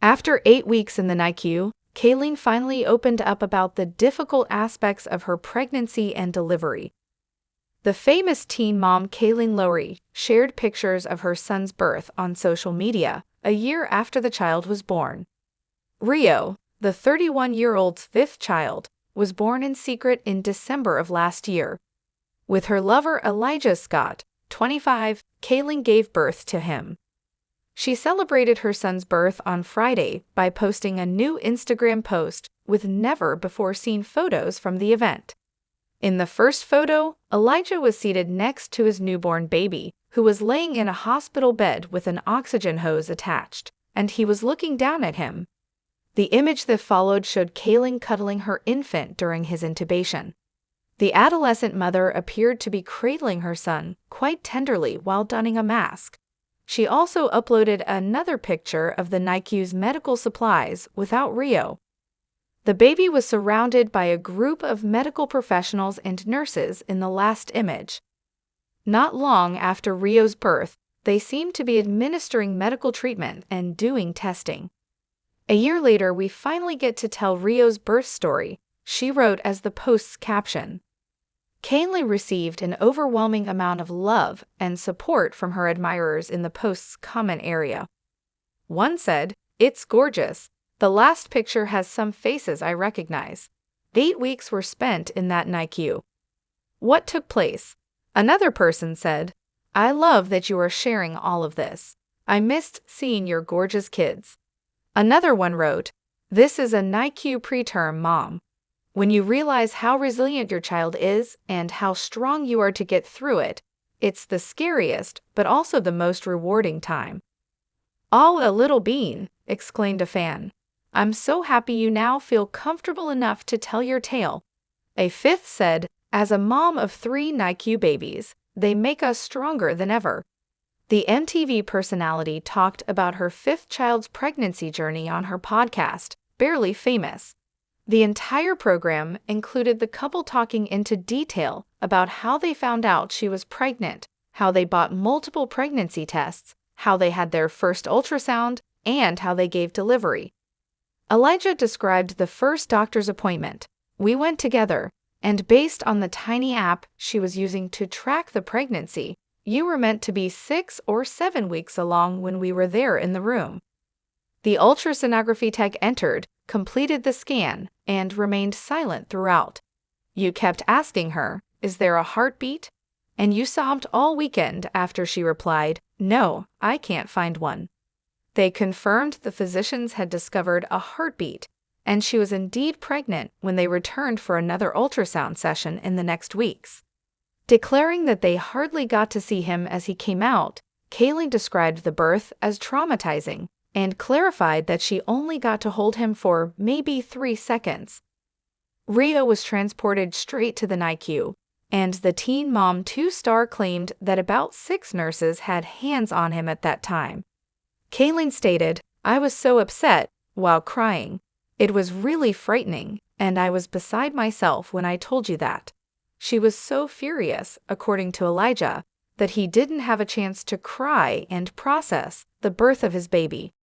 After 8 weeks in the NICU, Kailyn finally opened up about the difficult aspects of her pregnancy and delivery. The famous teen mom Kailyn Lowry shared pictures of her son's birth on social media a year after the child was born. Rio, the 31-year-old's fifth child, was born in secret in December of last year. With her lover Elijah Scott, 25, Kailyn gave birth to him. She celebrated her son's birth on Friday by posting a new Instagram post with never-before-seen photos from the event. In the first photo, Elijah was seated next to his newborn baby, who was laying in a hospital bed with an oxygen hose attached, and he was looking down at him. The image that followed showed Kailyn cuddling her infant during his intubation. The adolescent mother appeared to be cradling her son quite tenderly while donning a mask. She also uploaded another picture of the NICU's medical supplies without Rio. The baby was surrounded by a group of medical professionals and nurses in the last image. Not long after Rio's birth, they seemed to be administering medical treatment and doing testing. A year later, we finally get to tell Rio's birth story, she wrote as the post's caption. Kailyn received an overwhelming amount of love and support from her admirers in the post's comment area. One said, "It's gorgeous. The last picture has some faces I recognize. 8 weeks were spent in that NICU. What took place?" Another person said, "I love that you are sharing all of this. I missed seeing your gorgeous kids." Another one wrote, "This is a NICU preterm mom. When you realize how resilient your child is and how strong you are to get through it, it's the scariest but also the most rewarding time." "Oh, a little bean," exclaimed a fan. "I'm so happy you now feel comfortable enough to tell your tale." A fifth said, "As a mom of 3 NICU babies, they make us stronger than ever." The MTV personality talked about her 5th child's pregnancy journey on her podcast, Barely Famous. The entire program included the couple talking into detail about how they found out she was pregnant, how they bought multiple pregnancy tests, how they had their first ultrasound, and how they gave delivery. Elijah described the first doctor's appointment. "We went together, and based on the tiny app she was using to track the pregnancy, you were meant to be 6 or 7 weeks along when we were there in the room." The ultrasonography tech entered, completed the scan, and remained silent throughout. "You kept asking her, 'Is there a heartbeat?' And you sobbed all weekend after she replied, 'No, I can't find one.'" They confirmed the physicians had discovered a heartbeat, and she was indeed pregnant when they returned for another ultrasound session in the next weeks. Declaring that they hardly got to see him as he came out, Kailyn described the birth as traumatizing and clarified that she only got to hold him for maybe 3 seconds. Rio was transported straight to the NICU, and the teen mom 2-star claimed that about 6 nurses had hands on him at that time. Kailyn stated, "I was so upset," while crying. "It was really frightening, and I was beside myself when I told you that." She was so furious, according to Elijah, that he didn't have a chance to cry and process the birth of his baby.